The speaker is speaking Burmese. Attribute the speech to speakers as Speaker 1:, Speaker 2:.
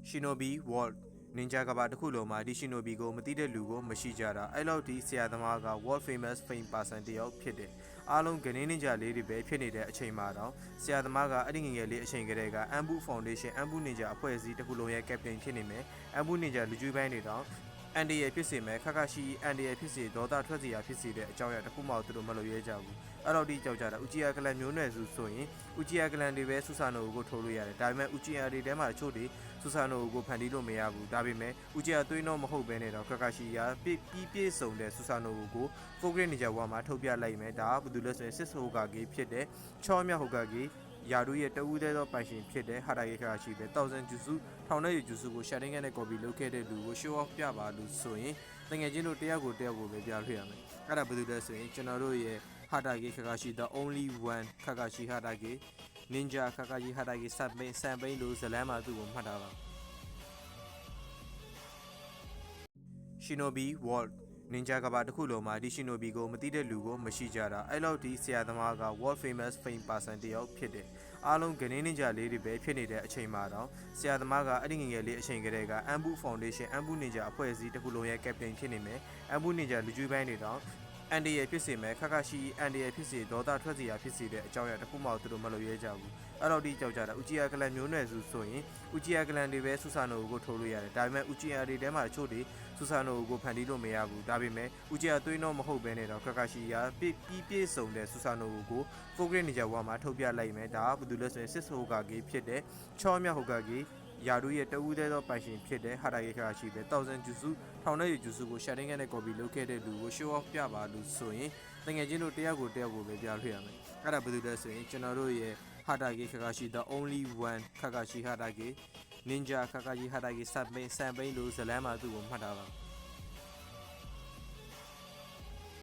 Speaker 1: Shinobi World နင်ဂျာကဘာတစ်ခုလုံးမှာဒီ Shinobi ကိုမသိတဲ့လူကိုမရှိကြတာအဲ့လောက်ဒီဆရာသမားက World Famous Fame Person တယောက်ဖြစ်တယ်အားလုံးကနေနင်ဂျာလေးတွေပဲဖြစ်နေတဲ့အချိန်မှာတော့ဆရာသမားကအဲ့ဒီငယ်ငယ်လေးအချိန်ကတည်းက Ambu Foundation Ambu Ninja အဖွဲ့အစည်းတစ်ခုလုံးရဲ့ Captain ဖြစ်နေမယ် Ambu Ninja လူကြီးပိုင်းတွေတော့အန်ဒီရဲ့ဖြစ်စေမဲ့ခက်ခါရှိအန်ဒီရဲ့ဖြစ်စေဒေါသထွက်စရာဖြစ်စေတဲ့အကြောင်းအရာတစ်ခုမှသူတို့မလုပ်ရဲကြဘူးအဲ့တော့ဒီကြောက်ကြတာဥကြီးယာကလန်မျိုးနွယ်စုဆိုရင်ဥကြီးယာကလန်တွေပဲဆူဆာနိုကိုထိုးလို့ရတယ်ဒါပေမဲ့ဥကြီးယာတွေထဲမှာတချို့တွေဆူဆာနိုကိုဖန်တီးလို့မရဘူးဒါပေမဲ့ဥကြီးယာသွေးတော့မဟုတ်ဘဲနဲ့တော့ခက်ခါရှိယာပြည့်စုံတဲ့ဆူဆာနိုကိုဖိုဂရစ်နေကြဘွားမှာထုတ်ပြလိုက်မယ်ဒါကဘာလို့လဲဆိုရင်စစ်ဆိုဟိုကာဂီဖြစ်တဲ့ချောမြဟိုကာဂီယာတို့ရဲ့တဦးသေးသောပိုင်ရှင်ဖြစ်တဲ့ဟာတာဂေခါရှိတဲ့1000ဂျူစုထောင်တဲ့ဂျူစုကိုရှာတင်းကနေကော်ပီလုပ်ခဲ့တဲ့လူကို show off ပြပါလို့ဆိုရင်တငယ်ချင်းတို့တယောက်ကိုပဲပြလို့ရမယ်အဲ့ဒါဘာလို့လဲဆိုရင်ကျွန်တော်တို့ရဲ့ဟာတာဂေခါရှိ the only one ခါခါရှိဟာတာဂေ ninja ခါခါရှိဟာတာဂေစပ်ပိန်လို့ဇလန်းမှာသူ့ကိုမှတ်တာပါ Shinobi World နင်ဂျာကဘာတစ်ခုလုံးမှာဒီ Shinobi ကိုမသိတဲ့လူကိုမရှိကြတာအဲ့လောက်ဒီဆရာသမားက World Famous Fame Person တယောက်ဖြစ်တယ်အားလုံးကနေနင်ဂျာလေးတွေပဲဖြစ်နေတဲ့အချိန်မှာတော့ဆရာသမားကအဲ့ဒီငယ်ငယ်လေးအချိန်ကတည်းက Ambu Foundation Ambu Ninja အဖွဲ့အစည်းတစ်ခုလုံးရဲ့ Captain ဖြစ်နေမယ် Ambu Ninja လူကြီးပိုင်းတွေတော့အန်ဒီရဲ့ဖြစ်စေမဲ့ခက်ခါရှိအန်ဒီရဲ့ဖြစ်စေဒေါသထွက်စရာဖြစ်စေတဲ့အကြောင်းအရာတစ်ခုမှသူတို့မလုပ်ရဲကြဘူးအဲ့တော့ဒီကြောက်ကြတာဥကြီးယာကလန်မျိုးနွယ်စုဆိုရင်ဥကြီးယာကလန်တွေပဲဆူဆာနိုကိုထိုးလို့ရတယ်ဒါပေမဲ့ဥကြီးယာတွေထဲမှာတချို့တွေဆူဆာနိုကိုဖန်တီးလို့မရဘူးဒါပေမဲ့ဥကြီးယာသွေးတော့မဟုတ်ဘဲနဲ့တော့ခက်ခါရှိယာပြည့်စုံတဲ့ဆူဆာနိုကိုဖိုဂရစ်နေကြဘွားမှာထုတ်ပြလိုက်မယ်ဒါကဘာလို့လဲဆိုရင်စစ်ဆိုဟိုကာဂီဖြစ်တဲ့ချောမြဟိုကာဂီယာတို့ရဲ့တဦးသေးသောပိုင်ရှင်ဖြစ်တဲ့ဟာတာဂေခါရှိတဲ့1000ဂျူစုထောင်တဲ့ဂျူစုကိုရှာတင်းကနေကော်ပီလုပ်ခဲ့တဲ့လူကို show off ပြပါလို့ဆိုရင်တငယ်ချင်းတို့တယောက်ကိုပဲပြလို့ရမယ်အဲ့ဒါဘာလို့လဲဆိုရင်ကျွန်တော်တို့ရဲ့ဟာတာဂေခါရှိ the only one ခါခါရှိဟာတာဂေ ninja ခါခါရှိဟာတာဂေစပ်ပိန်လို့ဇလန်းမှာသူ့ကိုမှတ်တာပါ